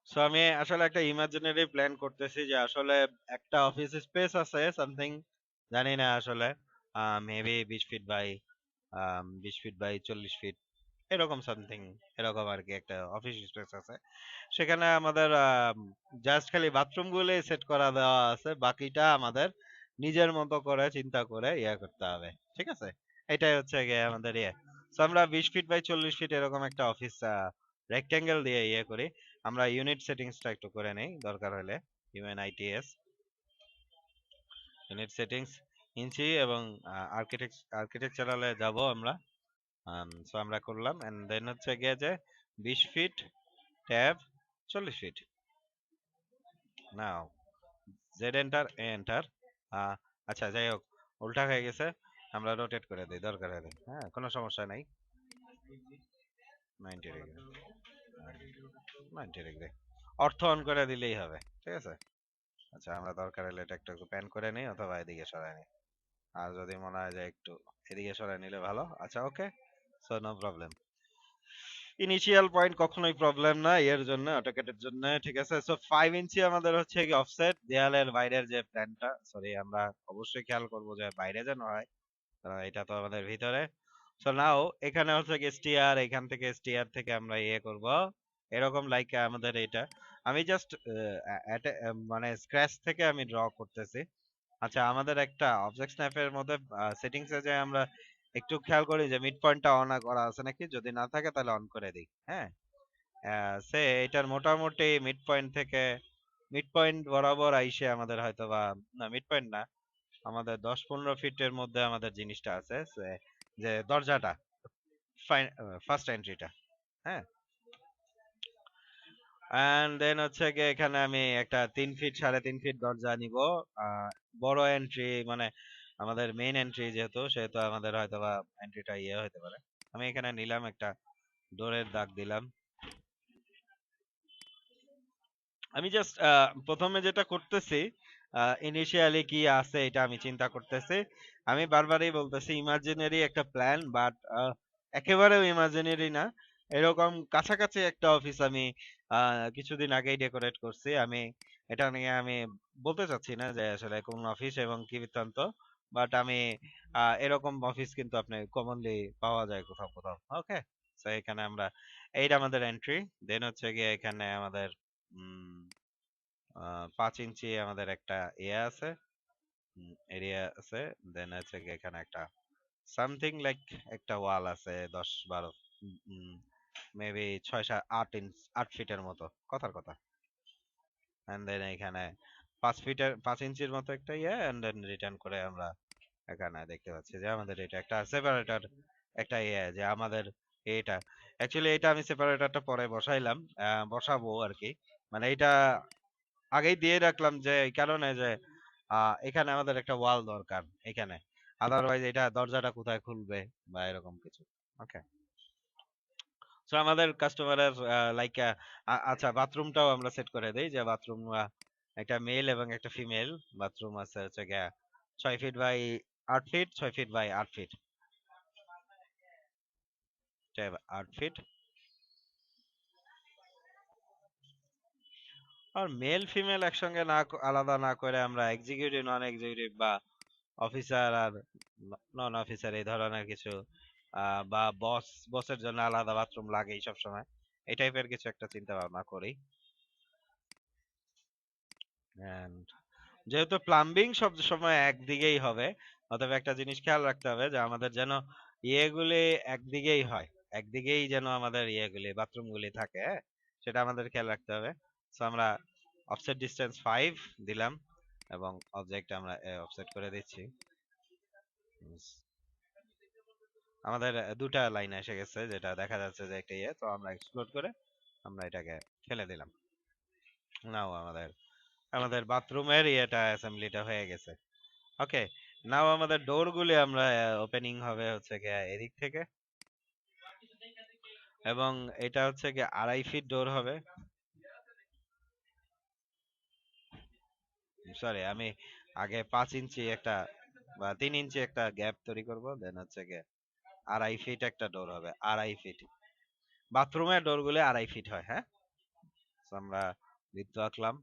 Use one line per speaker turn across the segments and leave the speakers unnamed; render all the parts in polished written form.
So আমি আসলে একটা ইমাজিনারি প্ল্যান করতেছি যে আসলে একটা অফিস স্পেস আছে সামথিং, জানি না আসলে, maybe 20 feet by 20 feet by 40 feet, এরকম সামথিং, এরকম আর কি একটা অফিস স্পেস আছে। সেখানে আমাদের জাস্ট খালি বাথরুম গুলোই সেট করা দেওয়া আছে, বাকিটা আমাদের নিজের মতো করে চিন্তা করে ইয়ে করতে হবে, ঠিক আছে? এটাই হচ্ছে গিয়ে আমাদের ইয়ে। তো আমরা 20 ফিট বাই 40 ফিট এরকম একটা অফিস রেক্টেঙ্গেল দিয়ে ইয়ে করি। আমরা ইউনিট সেটিংসটা একটু করে নেই দরকার হলে। ইউএনআইটিএস ইউনিট সেটিংস ইঞ্চি এবং আর্কিটেকচারালে যাব আমরা। সো আমরা করলাম এন্ড দেন হচ্ছে গিয়ে যে 20 feet tab 40 feet. Now Z enter, A enter. আচ্ছা যাই হোক, উল্টা হয়ে গেছে, আমরা রোটেট করে দিই দরকার হলে, হ্যাঁ কোনো সমস্যা নাই। 90 ডিগ্রি, 90 ডিগ্রি অর্থ অন করে দিলেই হবে, ঠিক আছে? আচ্ছা আমরা দরকার হলে এটা একটু প্যান করে নিই অথবা এদিকে সরাই নিই। আর যদি মনে হয় যে একটু এদিকে সরাই নিলে ভালো, আচ্ছা okay, so no problem. Initial point কখনোই প্রবলেম না এর জন্য, অটোক্যাডের জন্য, ঠিক আছে? সো 5 ইঞ্চি আমাদের হচ্ছে কি অফসেট, দেয়ালের বাইরের যে প্ল্যানটা, সরি আমরা অবশ্যই খেয়াল করব যে বাইরে যেন হয়, কারণ এটা তো আমাদের ভিতরে। সো নাও এখানে হচ্ছে কি স্টিয়ার, এখান থেকে স্টিয়ার থেকে আমরা ইয়ে করব এরকম, লাইক আমাদের এটা আমি জাস্ট মানে স্ক্র্যাচ থেকে আমি ড্র করতেছি। আচ্ছা আমাদের একটা অবজেক্ট স্ন্যাপের মধ্যে সেটিংস এ যে আমরা একটু খেয়াল করি যে মিড পয়েন্টটা অন করা আছে নাকি, যদি না থাকে তাহলে অন করে দিই, হ্যাঁ। সে এটার মোটামুটি মিড পয়েন্ট থেকে মিড পয়েন্ট বরাবর আইসে আমাদের হয়তো বা, না মিড পয়েন্ট না, আমাদের 10-15 ফিটের মধ্যে আমাদের জিনিসটা আছে, যে দরজাটা, ফার্স্ট এন্ট্রিটা, হ্যাঁ। এন্ড দেন হচ্ছে গিয়ে এখানে আমি একটা 3 ফিট 3.5 ফিট দরজা নিব। বড় এন্ট্রি মানে আমাদের মেইন এন্ট্রি যেহেতু, সেহেতু আমাদের হয়তো বা এন্ট্রিটা ইয়ে হতে পারে। আমি এখানে নিলাম একটা ডোরের দাগ দিলাম। আমি জাস্ট প্রথমে যেটা করতেছি, ইনিশিয়ালি কি আছে এটা আমি চিন্তা করতেছি। আমি বারবারই বলতেছি ইমাজিনারি একটা প্ল্যান, বাট একেবারেও ইমাজিনারি না। এরকম কাছাকাছি একটা অফিস আমি কিছুদিন আগেই ডেকোরেট করছি। আমি এটা নিয়ে আমি বলতে চাচ্ছি না যে আসলে কোন অফিস এবং কি বৃত্তান্ত, বাট আমি এরকম অফিস কিন্তু আপনি কমনলি পাওয়া যায় কোথাও কোথাও, ওকে। তো এখানে আমরা, এইটা আমাদের এন্ট্রি, দেন হচ্ছে গিয়ে এখানে আমাদের 5 ইঞ্চি আমাদের একটা ইয়ে আছে, এরিয়া আছে। দেন হচ্ছে গিয়ে এখানে একটা সামথিং লাইক একটা ওয়াল আছে 10-12, মেবি 6-8 ইঞ্চ, 8 ফিটের মতো, কথার কথা। এন্ড দেন এখানে 5 ফিটের 5 ইঞ্চির মতো একটা ইয়ে, এন্ড দেন রিটার্ন করে আমরা এখানে দেখতে পাচ্ছি যে আমাদের এটা একটা সেপারেটর, একটা ইয়ে যে আমাদের এটা অ্যাকচুয়ালি এটা আমি সেপারেটরটা পরে বসাইলাম, বসাবো আর কি। মানে এটা আগেই দিয়ে রাখলাম যে এই কারণে যে এখানে আমাদের একটা ওয়াল দরকার এখানে, আদারওয়াইজ এটা দরজাটা কোথায় খুলবে বা এরকম কিছু, ওকে। সো আমাদের কাস্টমারের লাইক, আচ্ছা বাথরুমটাও আমরা সেট করে দেই যে বাথরুম একটা মেল এবং একটা ফিমেল বাথরুম আছে হচ্ছে গিয়া 6 feet by 8 feet, 6 feet by 8 feet, 8 feet. আর মেল ফিমেল একসঙ্গে না আলাদা না করে আমরা এক্সিকিউটিভ নন এক্সিকিউটিভ বা অফিসার আর নন অফিসার এই ধরনের কিছু, বা বসের জন্য আলাদা বাথরুম লাগেই সব সময়, এই টাইপের কিছু একটা চিন্তা ভাবনা করি। And যেহেতু প্লাম্বিং সব সময় একদিকেই হবে, অতএব একটা জিনিস খেয়াল রাখতে হবে যে আমাদের যেন ইয়েগুলি একদিকেই হয়, একদিকেই যেন আমাদের ইয়েগুলি বাথরুম গুলি থাকে, হ্যাঁ, সেটা আমাদের খেয়াল রাখতে হবে। তো আমরা অফসেট ডিসটেন্স 5 দিলাম এবং অবজেক্ট আমরা অফসেট করে দিচ্ছি। আমাদের দুটা লাইন এসে গেছে, যেটা দেখা যাচ্ছে যে একটা ইয়ে, তো আমরা এক্সপ্লোর করে আমরা এটাকে ফেলে দিলাম। নাও আমাদের আমাদের বাথরুমের ইয়েটা অ্যাসেম্বলিটা হয়ে গেছে, ওকে। নাও আমাদের ডোর গুলি আমরা ওপেনিং হবে হচ্ছে গিয়ে এদিক থেকে, এবং এটা হচ্ছে গিয়ে 2.5 ফিট ডোর হবে। সরি আমি আগে 5 ইঞ্চি একটা বা 3 ইঞ্চি একটা গ্যাপ তৈরি করব, দেন হচ্ছে গিয়ে 2.5 ফিট একটা ডোর হবে, 2.5 ফিট। বাথরুমের ডোর গুলি 2.5 ফিট হয়, হ্যাঁ। তো আমরা বৃত্ত আঁকলাম।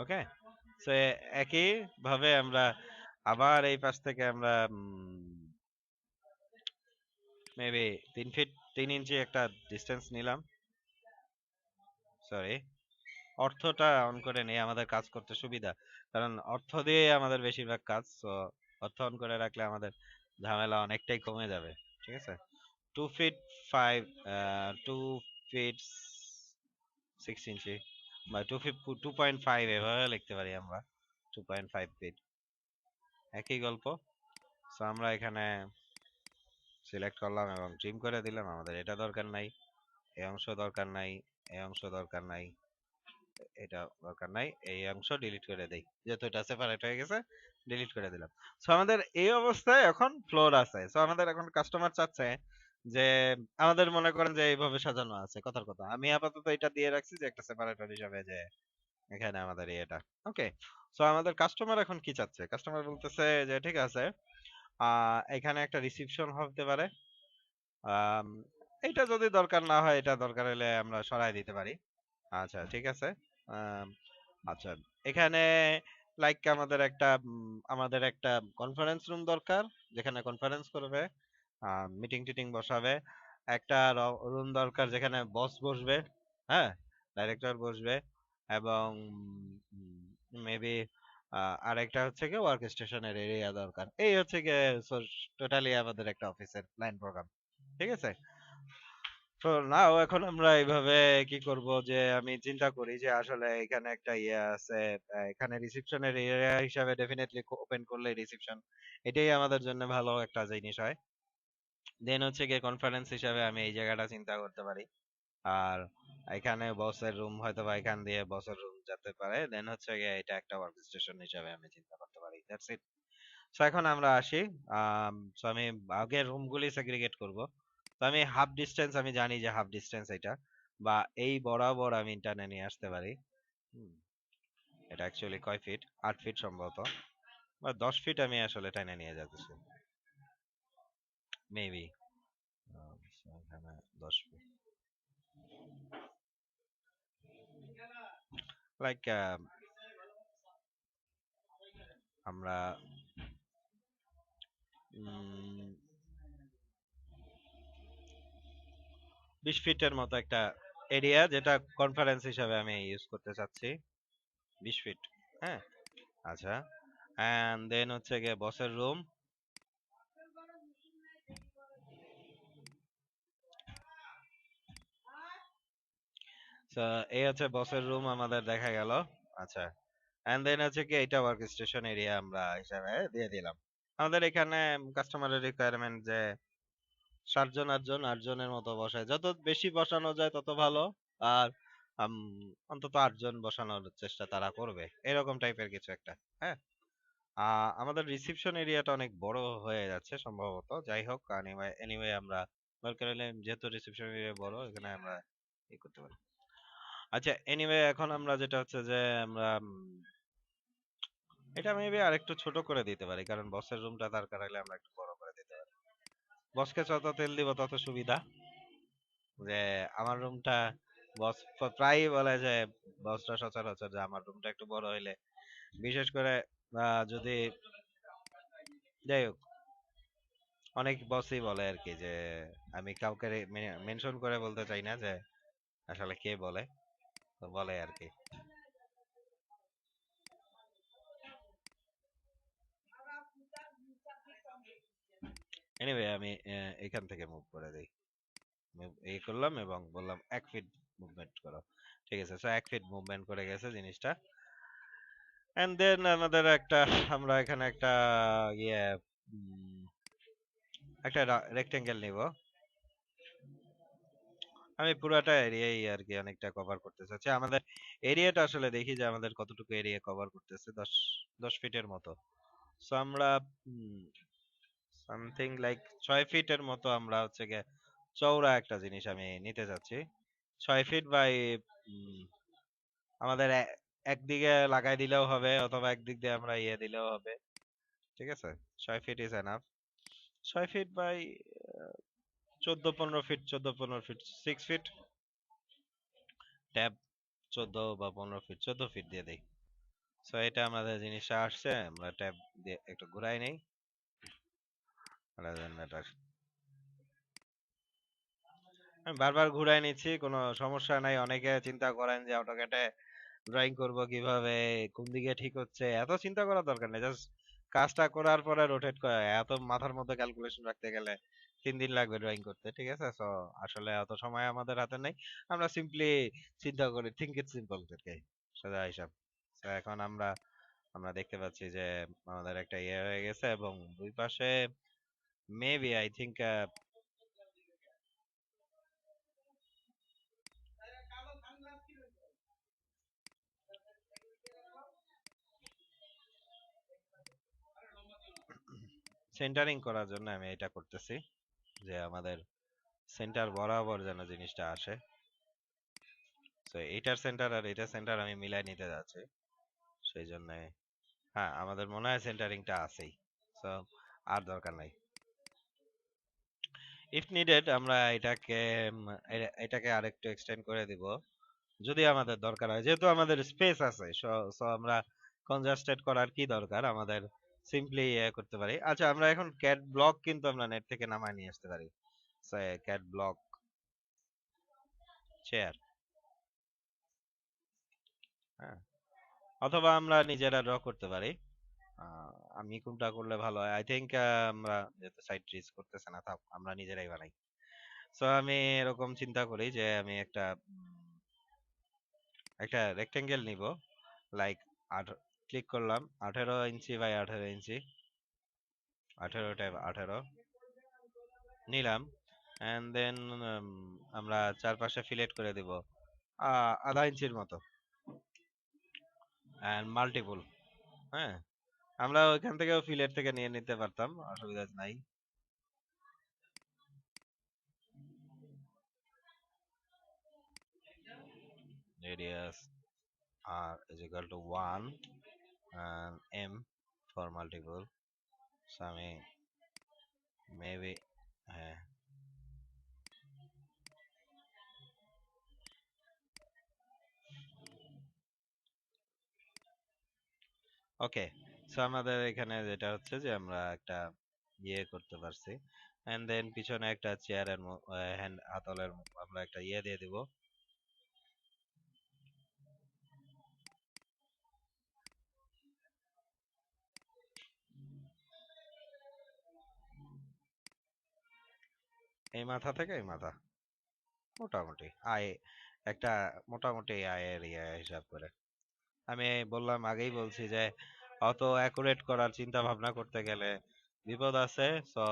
ওকে, সো একই ভাবে আমরা আবার এই পাশ থেকে আমরা মেবি 3 ফিট 3 ইঞ্চি একটা ডিস্টেন্স নিলাম। সরি, অর্থটা অন করে নেই, আমাদের কাজ করতে সুবিধা, কারণ অর্থ দিয়ে আমাদের বেশিরভাগ কাজ। তো অর্থ অন করে রাখলে আমাদের ঝামেলা অনেকটাই কমে যাবে। ঠিক আছে, 2 ফিট 5, 2 ফিট 6 ইঞ্চি বা 2.5 এভাবে লিখতে পারি আমরা, 2.5 ফিট, একই গল্প। সো আমরা এখানে সিলেক্ট করলাম এবং ট্রিম করে দিলাম, আমাদের এটা দরকার নাই, এই অংশ দরকার নাই, এই অংশ দরকার নাই, এটা দরকার নাই, এই অংশ ডিলিট করে দেই, যেহেতু এটা সেপারেট হয়ে গেছে ডিলিট করে দিলাম। সো আমাদের এই অবস্থায় এখন ফ্লোর আছে। সো আমাদের এখন কাস্টমার চাচ্ছে যে আমাদের মনে করেন যে এইভাবে সাজানো আছে, কথার কথা আমি আপাতত এটা দিয়ে রাখছি যে একটা সেপারেটর হিসাবে, যে এখানে আমাদের এটা ওকে। সো আমাদের কাস্টমার এখন কি চাচ্ছে, কাস্টমার বলতেছে যে ঠিক আছে, এখানে একটা রিসিপশন হতে পারে, আম, এটা যদি দরকার না হয়, এটা দরকার হলে আমরা সরাই দিতে পারি। আচ্ছা ঠিক আছে। আম, আচ্ছা, এখানে লাইক আমাদের একটা কনফারেন্স রুম দরকার, যেখানে কনফারেন্স করবে, মিটিং টিটিং বসাবে। একটা রুম দরকার যেখানে বস বসবে, হ্যাঁ, ডাইরেক্টর বসবে, এবং মেবি আরেকটা হচ্ছে কি ওয়ার্ক স্টেশনের এরিয়া দরকার। এই হচ্ছে গিয়ে টোটালি আমাদের একটা অফিসের প্ল্যান প্রোগ্রাম। ঠিক আছে, তো নাও এখন আমরা এইভাবে কি করব, যে আমি চিন্তা করি যে আসলে এখানে একটা ইয়ে আছে, এখানে রিসেপশনের এরিয়া হিসাবে ডেফিনেটলি ওপেন করলে রিসেপশন, এটাই আমাদের জন্য ভালো একটা জিনিস হয়। দেন হচ্ছে গিয়ে কনফারেন্স হিসাবে আমি এই জায়গাটা চিন্তা করতে পারি, আর এখানে বসের রুম হয়তো বা এখান দিয়ে বসের রুম যেতে পারে। দেন হচ্ছে গিয়ে এটা একটা ওয়ার্ক স্টেশন হিসাবে আমি চিন্তা করতে পারি। That's it. সো এখন আমরা আসি, সো আমি আগের রুমগুলি সেগ্রিগেট করব। তো আমি হাফ ডিস্টেন্স, আমি জানি যে হাফ ডিস্টেন্স এটা, বা এই বরাবর আমি টানে নিয়ে আসতে পারি। হুম, এটা অ্যাকচুয়ালি কয় ফিট, 8 ফিট সম্ভবত, বা 10 ফিট আমি আসলে টানে নিয়ে যাচ্ছি মেবি। এখানে 10 ফিট, লাইক আমরা 20 ফিটের মতো একটা এরিয়া, যেটা কনফারেন্স হিসাবে আমি ইউজ করতে চাচ্ছি, 20 ফিট। হ্যাঁ, আচ্ছা, এন্ড দেন হচ্ছে গিয়ে বসের রুম। তো এই হচ্ছে বসের রুম আমাদের দেখা গেল। আচ্ছা, এন্ড দেন হচ্ছে কি এটা ওয়ার্ক স্টেশন এরিয়া আমরা হিসাবে দিয়ে দিলাম। আমাদের এখানে কাস্টমারের রিকোয়ারমেন্ট যে 7 জন 8 জন 8 জনের মতো বসায়, যত বেশি বসানো যায় তত ভালো। আর আম, অন্তত 8 জন বসানোর চেষ্টা তারা করবে, এরকম টাইপের কিছু একটা। হ্যাঁ, আমাদের রিসিপশন এরিয়াটা অনেক বড় হয়ে যাচ্ছে সম্ভবত। যাই হোক, এনিওয়ে আমরা দরকার হলে, যেহেতু রিসিপশন এরিয়া বড়, এখানে আমরা ই করতে পারি। আচ্ছা, এনিওয়ে এখন আমরা যেটা হচ্ছে যে আমরা এটা মেবি আরেকটু ছোট করে দিতে পারি, কারণ বসের রুমটা দরকার হলে আমরা একটু বড় করে দিতে পারি। বসকে যত তেল দিব তত সুবিধা। যে আমার রুমটা, বস প্রায়ই বলে যে, বসরা সচরাচর, যে আমার রুমটা একটু বড় হইলে, বিশেষ করে যদি, যাই হোক, অনেক বসই বলে আর কি, যে আমি কাউকে মেনশন করে বলতে চাই না যে আসলে কে বলে, তো বলে আর কি। এনিওয়ে আমি এখান থেকে মুভ করে দিই, এই করলাম এবং বললাম 1 ফিট মুভমেন্ট করো। ঠিক আছে, সো 1 ফিট মুভমেন্ট করে গেছে জিনিসটা। এন্ড দেন আমাদের আমরা এখানে ইয়ে উম, একটা রেক্টেঙ্গেল নিব। আমি পুরাটা এরিয়াই আর কি অনেকটা কভার করতে চাচ্ছি। আমাদের এরিয়াটা আসলে দেখি যে আমাদের কতটুকু এরিয়া কভার করতেছে, 10 ফিটের মতো। সো আমরা সামথিং লাইক 6 ফিটের মতো আমরা হচ্ছে গিয়ে চওড়া একটা জিনিস আমি নিতে যাচ্ছি। 6 ফিট বাই আমাদের একদিকে লাগাই দিলেও হবে অথবা একদিক দিয়ে আমরা ইয়ে দিলেও হবে, ঠিক আছে। 6 feet is enough. 6 feet by 14-15 feet, 14-15 feet, 6 feet tab, 14 বা 15 ফিট, 14 ফিট দিয়ে দেই। সো এটা আমাদের জিনিসটা আসছে, আমরা ট্যাব দিয়ে একটু ঘুরাই নেই। আমি বারবার ঘুরাই নিচ্ছি, কোনো সমস্যা নাই। অনেকে চিন্তা করেন যে অটোক্যাডে ড্রয়িং করব কিভাবে, কোন দিকে ঠিক হচ্ছে, এত চিন্তা করার দরকার নেই। জাস্ট কাজটা করার পরে রোটেট করা, এত মাথার মধ্যে ক্যালকুলেশন রাখতে গেলে 3 দিন লাগবে ড্রয়িং করতে, ঠিক আছে। সো আসলে অত সময় আমাদের হাতে নেই, আমরা সিম্পলি চিন্তা করি, থিঙ্ক ইট সিম্পল, সোজা হিসাব। তো এখন আমরা আমরা দেখতে পাচ্ছি যে আমাদের একটা ইয়ে হয়ে গেছে এবং দুই পাশে মেবি আই থিঙ্ক সেন্টারিং করার জন্য আমি এটা করতেছি, যে আমাদের সেন্টার বরাবর যেন জিনিসটা আসে। তো এইটার সেন্টার আর এটার সেন্টার আমি মিলাই নিতে যাচ্ছি, সেই জন্য। হ্যাঁ, আমাদের মনে হয় সেন্টারিংটা আছেই, তো আর দরকার নাই। ইফ নিডেড আমরা এটাকে এটাকে আরেকটু এক্সটেন্ড করে দিব যদি আমাদের দরকার হয়, যেহেতু আমাদের স্পেস আছে। সো আমরা কনজাস্টেড করার কি দরকার, আমাদের সিম্পলি করতে পারি। আচ্ছা, আমরা এখন ক্যাট ব্লক কিন্তু আমরা নেট থেকে নামায় নিয়ে আসতে পারি। ক্যাট ব্লক চেয়ার, হ্যাঁ, অথবা আমরা নিজেরা ড্র করতে পারি। আমি কোনটা করলে ভালো হয়, আই থিংক আমরা যেহেতু সাইট রিচ করতেছে না, থাক আমরা নিজেরাই বানাই। সো আমি এরকম চিন্তা করি যে আমি একটা একটা রেক্টেঙ্গেল নিব, লাইক ক্লিক করলাম 18 ইঞ্চি বাই 18 ইঞ্চি, 18 নিলাম। এন্ড দেন আমরা চারপাশে ফিলেট করে দিব আধা ইঞ্চির মতো, এন্ড মাল্টিপুল। হ্যাঁ, আমরা ওইখান থেকেও ফিলেট থেকে নিয়ে নিতে পারতাম, অসুবিধা নাই। Radius r is equal to 1 and m for multiple. So আমি মেবি, হ্যাঁ, ওকে। সো আমাদের এখানে যেটা হচ্ছে যে আমরা একটা ইয়ে করতে পারছি, এন্ড দেন পিছনে একটা চেয়ারের হ্যান্ড হাতলের আমরা একটা ইয়ে দিয়ে দিব। এই মাথা থেকে এই মাথা মোটামুটি আয়, একটা মোটামুটি আয়ের ইয়ে হিসাব করে। আমি বললাম, আগেই বলছি যে অত অ্যাকুরেট করার চিন্তা ভাবনা করতে গেলে বিপদ আছে। সো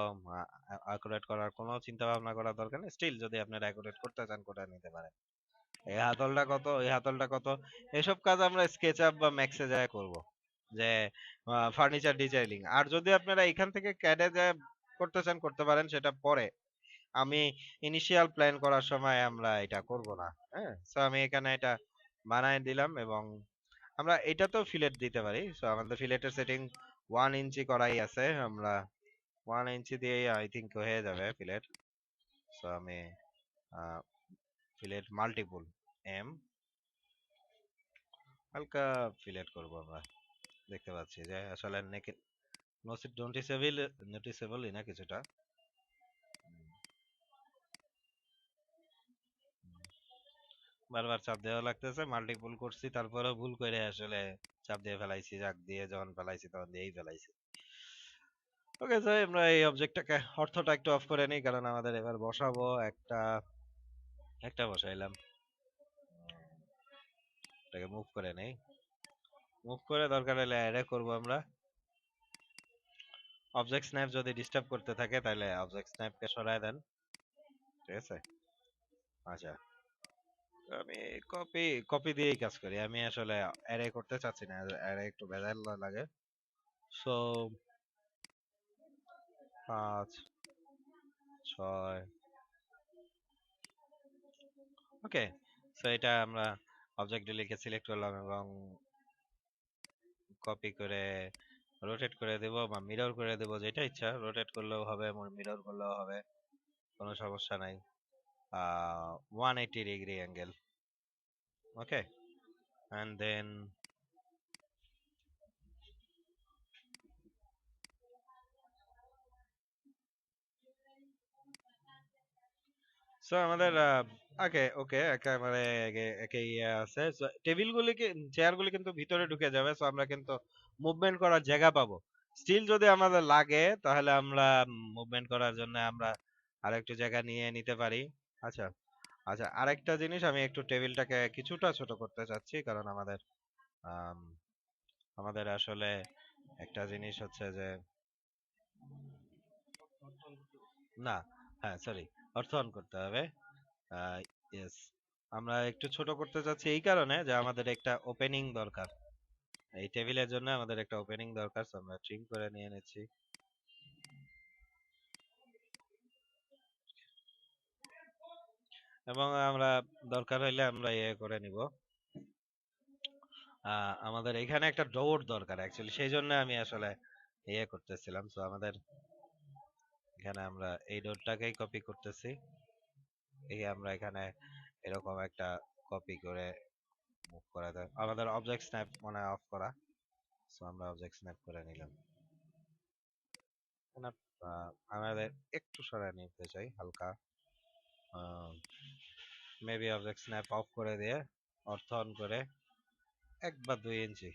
অ্যাকুরেট করার কোনো চিন্তা ভাবনা করার দরকার নেই। স্টিল যদি আপনারা অ্যাকুরেট করতে চান, করে নিতে পারেন। এই হাতলটা কত, এই হাতলটা কত, এসব কাজ আমরা স্কেচআপ বা ম্যাক্সে যায় করব, যে ফার্নিচার ডিজাইনিং। আর যদি আপনারা এখান থেকে ক্যাডে যায় করতে চান, করতে পারেন, সেটা পরে। আমি ইনিশিয়াল প্ল্যান করার সময় আমরা এটা করব না। হ্যাঁ, সো আমি এখানে এটা বানায় দিলাম এবং আমরা এটাতেও ফিলেট দিতে পারি। সো আমাদের ফিলেটের সেটিং 1 ইঞ্চি করাই আছে, আমরা 1 ইঞ্চি দিয়ে আই থিঙ্ক হয়ে যাবে ফিলেট। সো আমি ফিলেট মাল্টিপুল এম হালকা ফিলেট করব আমরা। দেখতে পাচ্ছি যে আসলে নোটিসেবল, নোটিসেবলই না কিছুটা। বারবার চাপ দেওয়া লাগতেছে, মাল্টিপুল করছি তারপরেও ভুল করে আসলে চাপ দিয়ে ফেলাইছি, জাগ দিয়ে যখন ফেলাইছি তখন দিয়েই ফেলাইছি। ওকে, যাই আমরা এই অবজেক্টটাকে অর্থটা একটু অফ করে নিই, কারণ আমাদের এবার বসাবো একটা, একটা বসাইলাম। এটাকে মুভ করে নেই, মুভ করে দরকার হলে অ্যারে করব আমরা। অবজেক্ট স্ন্যাপ যদি ডিস্টার্ব করতে থাকে তাহলে অবজেক্ট স্ন্যাপকে সরায় দেন, ঠিক আছে। আচ্ছা, আমি কপি কপি দিয়েই কাজ করি, আমি আসলে অ্যারে করতে চাচ্ছি না, অ্যারে একটু ভেজাল লাগে। সো 5 6, ওকে। সো এটা আমরা অবজেক্টগুলিকে সিলেক্ট করলাম এবং কপি করে রোটেট করে দেব বা মিরর করে দেব, যেটা ইচ্ছা, রোটেট করলেও হবে, মিরর করলেও হবে, কোনো সমস্যা নাই। 180 degree angle, okay. And then so আমাদের ওকে ওকে একেবারে একে ইয়ে আছে। সো টেবিলগুলিকে, চেয়ারগুলি কিন্তু ভিতরে ঢুকে যাবে, সো আমরা কিন্তু মুভমেন্ট করার জায়গা পাবো। স্টিল যদি আমাদের লাগে তাহলে আমরা মুভমেন্ট করার জন্য আমরা আরেকটু জায়গা নিয়ে নিতে পারি। আচ্ছা আচ্ছা, আরেকটা জিনিস, আমি একটু টেবিলটাকে কিছুটা ছোট করতে চাচ্ছি, কারণ আমাদের আম, আমাদের আসলে একটা জিনিস হচ্ছে যে না, হ্যাঁ সরি, অর্থ অন করতে হবে। ইয়েস, আমরা একটু ছোট করতে চাচ্ছি এই কারণে যে আমাদের একটা ওপেনিং দরকার, এই টেবিলের জন্য আমাদের একটা ওপেনিং দরকার। So আমরা ট্রিম করে নিয়ে নিচ্ছি এবং আমরা দরকার হইলে আমরা ইয়ে করে নিব। আমাদের এখানে একটা ডোর দরকার অ্যাকচুয়ালি, সেই জন্য আমি আসলে ইয়ে করতেছিলাম। সো আমাদের এখানে আমরা এই ডোরটাকেই কপি করতেছি, এই আমরা এখানে এরকম একটা কপি করে মুভ করা যায়। আমাদের অবজেক্ট স্ন্যাপ মনে অফ করা, সো আমরা অবজেক্ট স্ন্যাপ করে নিলাম। না, আমাদের একটু সরায় নিতে চাই হালকা, মেবি অবজেক্ট স্ন্যাপ অফ করে দিয়ে অর্থ অন করে 1 বা 2 ইঞ্চি,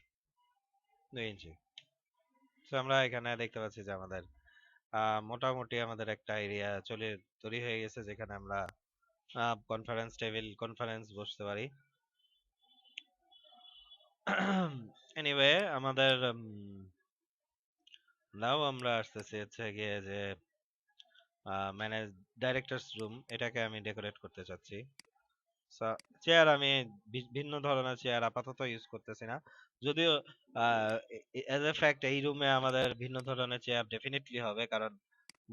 2 ইঞ্চি। তো আমরা এখানে দেখতে পাচ্ছি যে আমাদের মোটামুটি আমাদের একটা এরিয়া তৈরি হয়ে গেছে, যেখানে আমরা কনফারেন্স টেবিল, কনফারেন্স বসতে পারি। এনিওয়ে আমাদের নাও আমরা আসতেছি হচ্ছে গিয়ে যে ম্যানেজ ডাইরেক্টরস রুম, এটাকে আমি ডেকোরেট করতে চাচ্ছি। চেয়ার আমি ভিন্ন ধরনের চেয়ার আপাতত ইউজ করতেছি না, যদিও এজ এ ফ্যাক্ট এই রুমে আমাদের ভিন্ন ধরনের চেয়ার ডেফিনেটলি হবে, কারণ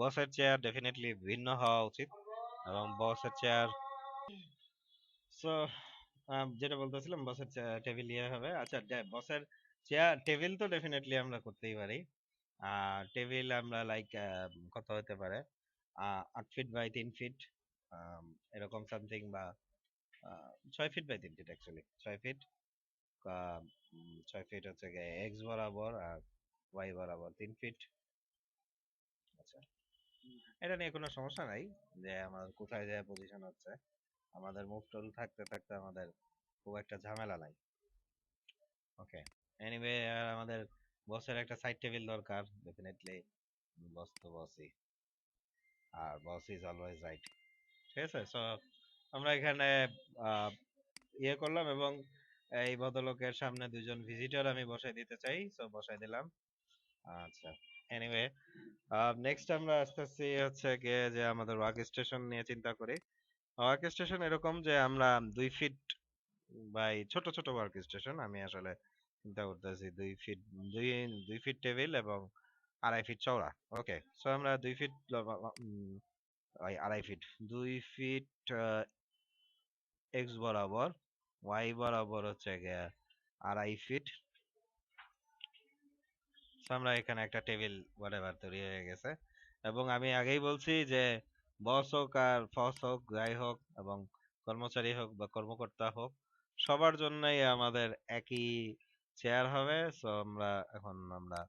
বসের চেয়ার ডেফিনেটলি ভিন্ন হওয়া উচিত। এবং বসের চেয়ার, সো যেটা বলতেছিলাম, বসের টেবিল ইয়ে হবে। আচ্ছা, বসের চেয়ার টেবিল তো ডেফিনেটলি আমরা করতেই পারি। টেবিল আমরা লাইক কত হতে পারে, 8 ফিট বাই 3 ফিট, এরকম সামথিং, বা 6 feet by 3 feet, actually 6 feet. 6 feet হচ্ছে গিয়ে এক্স বরাবর আর ওয়াই বরাবর 3 ফিট। আচ্ছা, এটা নিয়ে কোনো সমস্যা নাই যে আমার কোথায় যায় পজিশন হচ্ছে, আমাদের মুভ টুল থাকতে থাকতে আমাদের খুব একটা ঝামেলা নাই। ওকে, এনিওয়ে আমাদের বসের একটা সাইড টেবিল দরকার ডেফিনেটলি, বস তো বসই, আর বস ইজ অলওয়েজ রাইট। ঠিক আছে, সো আমরা এখানে আহ, ইয়ে করলাম এবং এই ভদ্রলোকের সামনে 2জন ভিজিটর আমি বসাই দিতে চাই, সো বসাই দিলাম। আচ্ছা, এনিওয়ে নেক্সট আমরা আসতেছি হচ্ছে গিয়ে যে আমাদের ওয়ার্ক স্টেশন নিয়ে চিন্তা করি। ওয়ার্ক স্টেশন এরকম যে আমরা 2 ফিট বাই ছোট ছোট ওয়ার্ক স্টেশন, আমি আসলে চিন্তা করতেছি 2 ফিট, দুই 2 ফিট টেবিল এবং 2.5 ফিট চওড়া। ওকে, সো আমরা 2 ফিট, 2.5 ফিট, 2 ফিট এক্স বরাবর, ওয়াই বরাবর হচ্ছে গিয়ে 2.5 ফিট। আমরা এখানে একটা টেবিল whatever তৈরি হয়ে গেছে। এবং আমি আগেই বলছি যে বস হোক আর ফস হোক, যাই হোক, এবং কর্মচারী হোক বা কর্মকর্তা হোক, সবার জন্যই আমাদের একই চেয়ার হবে। সো আমরা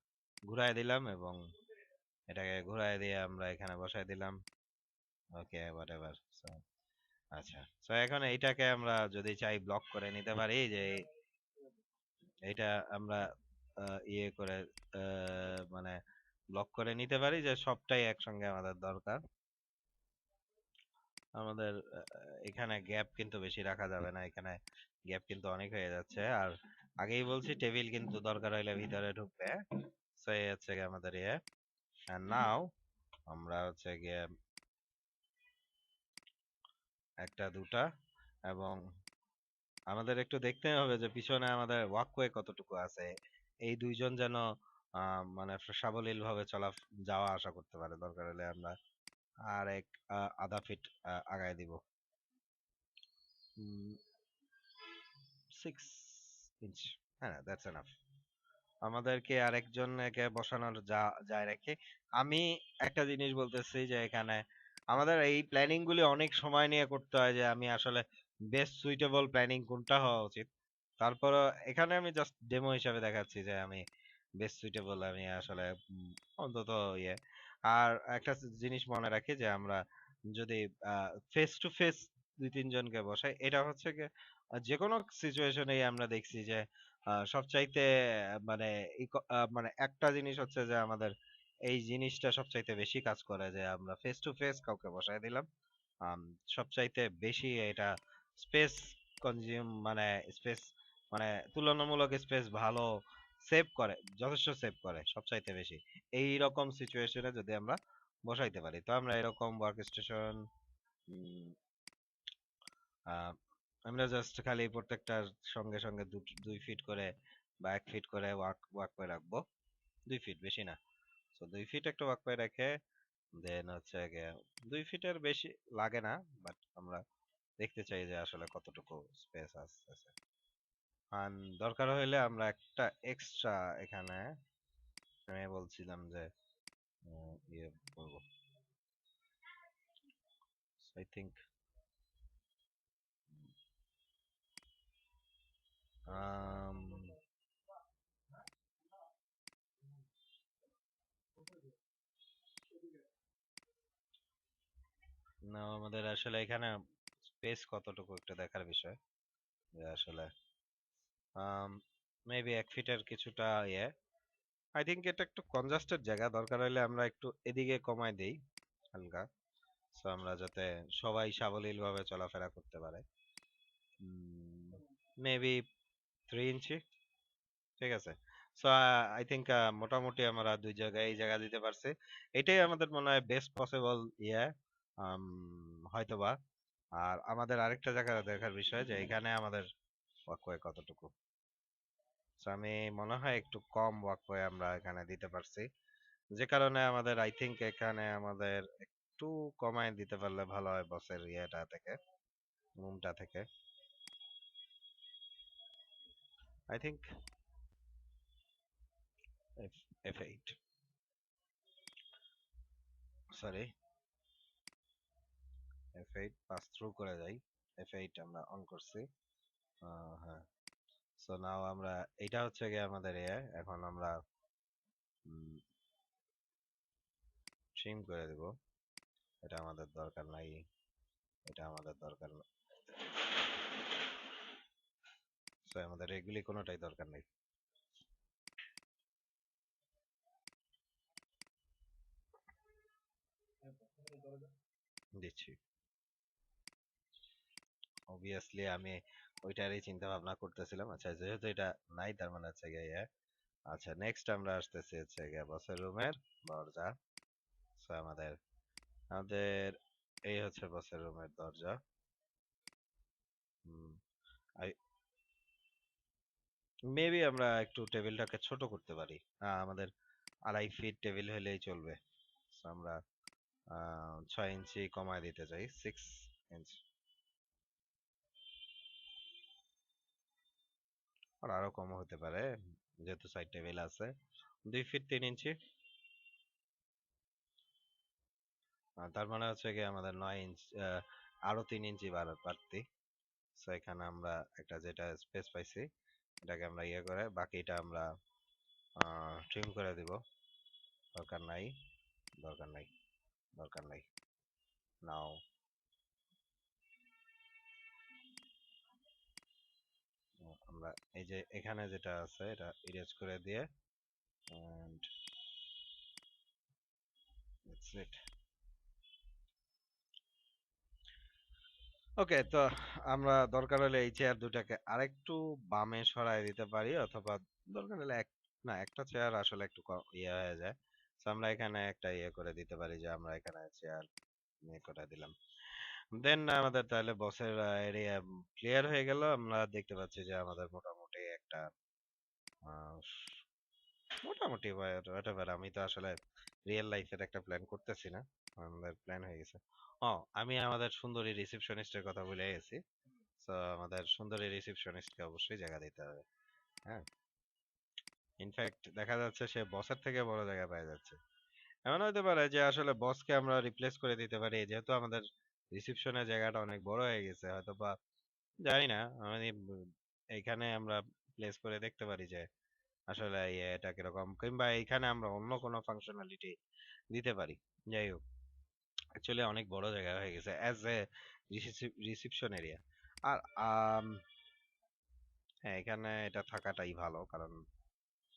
ঘুরাই দিলাম এবং এটাকে ঘুরাই দিয়ে আমরা এখানে বসাই দিলাম। ওকে, whatever. সো আচ্ছা, সো এখন এইটাকে আমরা যদি চাই ব্লক করে নিতে পারি, যে এটা আমরা ইয়ে করে মানে ব্লক করে নিতে পারি, যে সবটাই একসঙ্গে আমাদের দরকার। আমাদের এখানে গ্যাপ কিন্তু বেশি রাখা যাবে না, এখানে গ্যাপ কিন্তু অনেক হয়ে যাচ্ছে। আর আগেই বলছি টেবিল কিন্তু দরকার হইলে ভিতরে ঢুকবে। সেই হচ্ছে গিয়ে আমাদের ইয়ে। আর নাও আমরা হচ্ছে গিয়ে একটা দুটা, এবং আমাদের একটু দেখতে হবে যে পিছনে আমাদের ওয়াকওয়ে কতটুকু আছে, এই 2জন যেন মানে সাবলীল ভাবে যাওয়া আসা করতে পারে। দরকার হলে আমরা আর এক 1/2 ফিট আগায় দিব। 6 ইঞ্চ। হ্যাঁ, দ্যাটস এনাফ। আমাদেরকে আরেকজনকে বসানোর যায় রেখে আমি একটা জিনিস বলতেছি যে এখানে আমাদের এই প্ল্যানিং গুলি অনেক সময় নিয়ে করতে হয়, যে আমি আসলে বেস্ট সুইটেবল প্ল্যানিং কোনটা হওয়া উচিত। তারপর এখানে আমি জাস্ট ডেমো হিসাবে দেখাচ্ছি যে আমি বেস্ট সুইটেবল আমি আসলে অন্তত ইয়ে। আর একটা জিনিস মনে রাখি যে আমরা যদি ফেস টু ফেস দুই তিনজনকে বসাই, এটা হচ্ছে কি যে কোনো সিচুয়েশনেই আমরা দেখছি যে সবচাইতে মানে মানে একটা জিনিস হচ্ছে যে আমাদের এই জিনিসটা সবচাইতে বেশি কাজ করে যে আমরা ফেস টু ফেস কাউকে বসায় দিলাম। আম, সবচাইতে বেশি এটা স্পেস কনজিউম মানে স্পেস মানে তুলনামূলক স্পেস ভালো সেভ করে, যথেষ্ট সেভ করে সবচাইতে বেশি। এই রকম সিচুয়েশনে যদি আমরা বসাইতে পারি তো আমরা এরকম ওয়ার্ক স্টেশন আমরা জাস্ট খালি প্রত্যেকটার সঙ্গে সঙ্গে 2 ফিট করে বা 1 ফিট করে ওয়াক করে রাখবো। 2 ফিট বেশি না। তো 2 ফিট একটা ওয়াক করে রেখে দেন হচ্ছে গিয়ে 2 ফিটের বেশি লাগে না, বাট আমরা দেখতে চাই যে আসলে কতটুকু স্পেস আছে। আর দরকার হইলে আমরা একটা এক্সট্রা এখানে আমি বলছিলাম যে ইয়ে করবো। আই থিংক না, আমাদের আসলে এখানে স্পেস কতটুকু একটা দেখার বিষয়, যে আসলে মেবি 1 ফিটের কিছুটা ইয়ে। আই থিংক এটা একটু কনজাস্টেড জায়গা, দরকার হলে আমরা একটু এদিকে কমায় দেই হালকা, সো আমরা যাতে সবাই সাবলীল ভাবে চলাফেরা করতে পারে। মেবি 3 ইঞ্চি, ঠিক আছে। সো আই থিংক মোটামুটি আমরা দুই জায়গায় এই জায়গা দিতে পারছি। এটাই আমাদের মনে হয় বেস্ট পসিবল ইয়ে হয়তোবা। আর আমাদের আরেকটা জায়গা দেখার বিষয় যে এখানে আমাদের ওয়াকওয়ে কতটুকু। So আমি মনে হয় একটু কম ওয়াকওয়ে আমরা এখানে দিতে পারছি, যে কারণে আমাদের আই থিংক এখানে আমাদের একটু কমায় দিতে পারলে ভালো হয় বসের ইয়েটা থেকে, রুমটা থেকে। I think F8, sorry F8 pass through করে যাই। F8 আমরা অন করছি। হ্যাঁ, সো নাও আমরা এটা হচ্ছে গিয়ে আমাদের ইয়ে, এখন আমরা ট্রিম করে দেব। এটা আমাদের দরকার নাই, এটা আমাদের দরকার না। সো আমাদের এগুলি কোনোটাই দরকার নেই। দিচ্ছি। অবভিয়াসলি আমি ওইটারই চিন্তা ভাবনা করতেছিলাম। আচ্ছা, যেহেতু এটা নাই তার মানে হচ্ছে গিয়ে ইয়ে। আচ্ছা, নেক্সট আমরা আসতেছি হচ্ছে গিয়ে বসের রুমের দরজা। সো আমাদের আমাদের এই হচ্ছে বসের রুমের দরজা। মেবি আমরা একটু টেবিলটাকে ছোট করতে পারি। আমাদের 2.5 ফিট টেবিল হলেই চলবে। So আমরা 6 ইঞ্চি কমায় দিতে চাই, 6 ইঞ্চ। আর আরো কম হতে পারে যেহেতু সাইড টেবিল আছে। 2 ফিট 3 ইঞ্চি। তার মানে হচ্ছে কি আমাদের 9 ইঞ্চ, আরো 3 ইঞ্চি বাড়তি। So এখানে আমরা একটা যেটা স্পেস পাইছি এটাকে আমরা ইয়ে করে বাকিটা আমরা ট্রিম করে দিব। দরকার নাই, দরকার নাই, দরকার নাই। নাও আমরা এই যে এখানে যেটা আছে এটা ইরেজ করে দিয়ে and that's it. ওকে, তো আমরা দরকার হলে এই চেয়ার দুটাকে আরেকটু বামে সরায় দিতে পারি, অথবা দরকার হলে না, একটা চেয়ার আসলে একটু ইয়ে হয়ে যায়। তো আমরা এখানে একটা ইয়ে করে দিতে পারি যে আমরা এখানে চেয়ার নিয়ে করে দিলাম। দেন আমাদের তাহলে বসের এরিয়া ক্লিয়ার হয়ে গেল। আমরা দেখতে পাচ্ছি যে আমাদের মোটামুটি একটা আহ, মোটামুটি whatever, আমি তো আসলে রিয়েল লাইফের একটা প্ল্যান করতেছি না, আমাদের প্ল্যান হয়ে গেছে। ও, আমি আমাদের সুন্দরী রিসেপশনিস্টের কথা ভুলে গেছি। তো আমাদের সুন্দরী রিসিপশনিস্টকে অবশ্যই জায়গা দিতে হবে। হ্যাঁ, ইনফ্যাক্ট দেখা যাচ্ছে সে বসের থেকে বড় জায়গা পেয়ে যাচ্ছে। এমন হতে পারে যে আসলে বসকে আমরা রিপ্লেস করে দিতে পারি, যেহেতু আমাদের রিসিপশনের জায়গাটা অনেক বড় হয়ে গেছে, হয়তো বা জানি না, মানে এইখানে আমরা প্লেস করে দেখতে পারি যে আসলে এটা কিরকম, কিংবা এইখানে আমরা অন্য কোনো ফাংশনালিটি দিতে পারি। যাই হোক, অ্যাকচুয়ালি অনেক বড় জায়গা হয়ে গেছে অ্যাজ এ রিসিপশন এরিয়া। আর আম, হ্যাঁ, এখানে এটা থাকাটাই ভালো, কারণ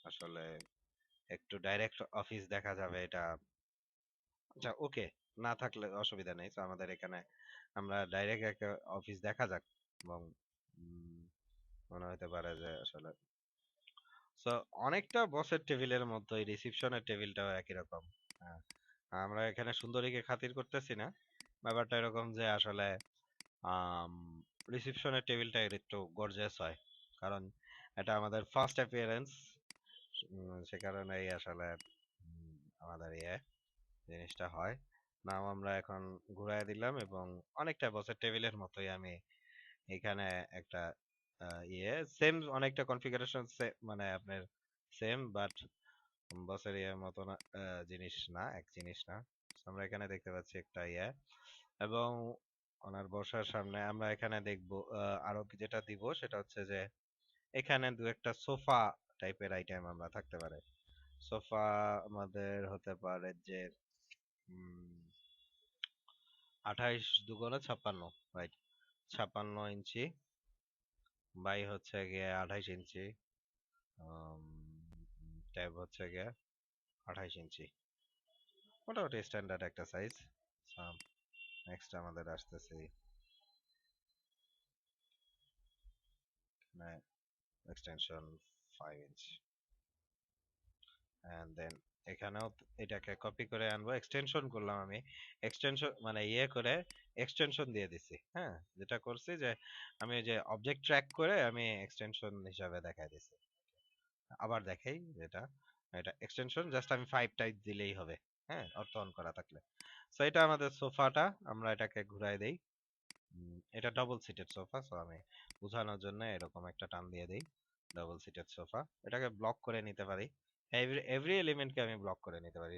আসলে একটু ডাইরেক্ট অফিস দেখা যাবে এটা। আচ্ছা, ওকে, না থাকলে অসুবিধা নেই। তো আমাদের এখানে আমরা ডাইরেক্ট একটা অফিস দেখা যাক, এবং উম, মনে হতে পারে যে আসলে তো অনেকটা বসের টেবিলের মতোই রিসিপশনের টেবিলটাও একই রকম। হ্যাঁ, আমরা এখানে সুন্দরীকে খাতির করতেছি না, ব্যাপারটা এরকম যে আসলে রিসিপশনের টেবিলটা একটু গর্জিয়াস হয়, কারণ এটা আমাদের ফার্স্ট অ্যাপিয়ারেন্স। সে কারণেই আসলে আমাদের জিনিসটা হয়। নাম আমরা এখন ঘুরাই দিলাম, এবং অনেকটা বসের টেবিলের মতোই আমি এখানে একটা সেম, অনেকটা কনফিগারেশন মানে আপনার সেম, বাট বসের মতো না, জিনিস না, এক জিনিস না। So, আমরা এখানে দেখতে পাচ্ছি একটা এবং ওনার বসার সামনে আমরা এখানে দেখব আরো যেটা দিব সেটা হচ্ছে যে এখানে দু একটা সোফা টাইপের আইটেম আমরা থাকতে পারে। সোফা আমাদের হতে পারে যে 28 2 56, রাইট, 56 ইঞ্চি বাই হচ্ছে গিয়ে 28 ইঞ্চি, ট্যাব হচ্ছে গিয়ে 28 ইঞ্চি, মোটামুটি স্ট্যান্ডার্ড একটা সাইজ। নেক্সট আমাদের আসতেছে এক্সটেনশন 5 ইঞ্চ, এন্ড দেন এখানেও এটাকে কপি করে আনবো, এক্সটেনশন করলাম আমি, এক্সটেনশন মানে করে এক্সটেনশন দিয়ে দিছি। হ্যাঁ, যেটা করছি যে আমি ওই যে অবজেক্ট ট্র্যাক করে আমি এক্সটেনশন হিসাবে দেখাই দিছি। আবার দেখাই যেটা, এটা এক্সটেনশন জাস্ট আমি 5 টাইপ দিলেই হবে। হ্যাঁ, অর্থ অন করা থাকলে। সো এটা আমাদের সোফাটা, আমরা এটাকে ঘুরাই দেই। এটা ডবল সিটেড সোফা, সো আমি বোঝানোর জন্য এরকম একটা টান দিয়ে দেই। ডবল সিটেড সোফা, এটাকে ব্লক করে নিতে পারি, এভরি এলিমেন্টকে আমি ব্লক করে নিতে পারি।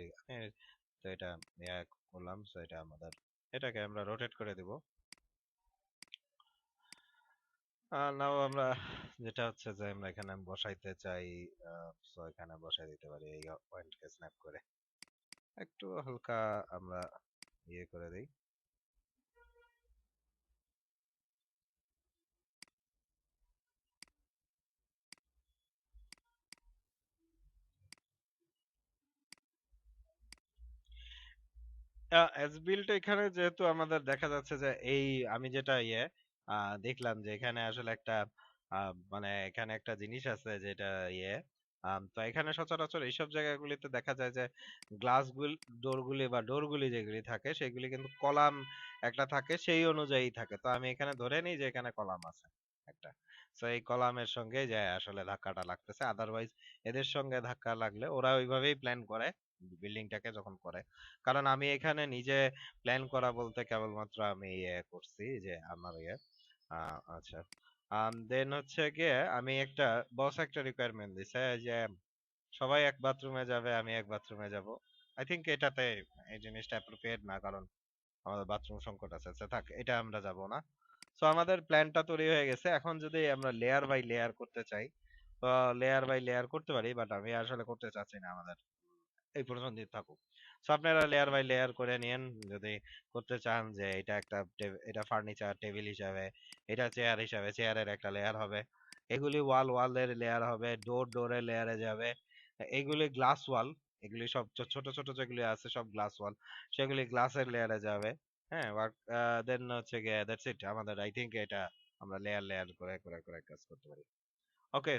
তো এটা ইয়া করলাম, সো এটা আমাদের, এটাকে আমরা রোটেট করে দিব। নাও আমরা যেটা হচ্ছে যে আমরা এখানে বসাইতে চাই, সো এখানে বসাই দিতে পারি এই পয়েন্টকে স্ন্যাপ করে একটু হালকা আমরা করে দিই। এস বিল্ট এখানে যেহেতু আমাদের দেখা যাচ্ছে যে এই আমি যেটা দেখলাম যে এখানে আসলে একটা মানে এখানে একটা জিনিস আছে যেটা তো এখানে সচরাচর এইসব জায়গাগুলিতে দেখা যায় যে গ্লাস ডোরগুলি বা ডোরগুলি যেগুলি থাকে সেগুলি কিন্তু কলাম একটা থাকে, সেই অনুযায়ী থাকে। তো আমি এখানে ধরে নিই যে এখানে কলাম আছে একটা, তো এই কলামের সঙ্গে যে আসলে ধাক্কাটা লাগতেছে, আদারওয়াইজ এদের সঙ্গে ধাক্কা লাগলে ওরা ওইভাবেই প্ল্যান করে বিল্ডিংটাকে যখন করে। কারণ আমি এখানে নিজে প্ল্যান করা বলতে কেবলমাত্র আমি করছি যে আমার আচ্ছা, দেন হচ্ছে গিয়ে আমি একটা বস একটা রিকোয়ারমেন্ট দিছে যে সবাই এক বাথরুমে যাবে, আমি এক বাথরুমে যাব। আই থিংক এটাতে এই জিনিসটা অ্যাপ্রোপ্রিয়েট না, কারণ আমাদের বাথরুম সংকট আছে। আচ্ছা থাক, এটা আমরা যাব না। সো আমাদের প্ল্যানটা তৈরি হয়ে গেছে, এখন যদি আমরা লেয়ার বাই লেয়ার করতে চাই তো লেয়ার বাই লেয়ার করতে পারি, বাট আমি আসলে করতে চাচ্ছি না, আমাদের এই পর্যন্তই থাকুক। সো আপনারা লেয়ার বাই লেয়ার করে নিয়েন যদি করতে চান যে এটা একটা এটা ফার্নিচার টেবিল হিসাবে, এটা চেয়ার হিসাবে, চেয়ারের একটা লেয়ার হবে, এগুলি ওয়ালের লেয়ার হবে, ডোরের লেয়ারে যাবে, এগুলি গ্লাস ওয়াল, এগুলি সব ছোট ছোট যেগুলি আছে সব গ্লাস ওয়াল, সেগুলি গ্লাসের লেয়ারে যাবে। হ্যাঁ, দেন হচ্ছে গিয়ে দ্যাটস ইট আমাদের, আই থিংক এটা আমরা লেয়ার লেয়ার করে করে করে কাজ করতে পারি। ওকে।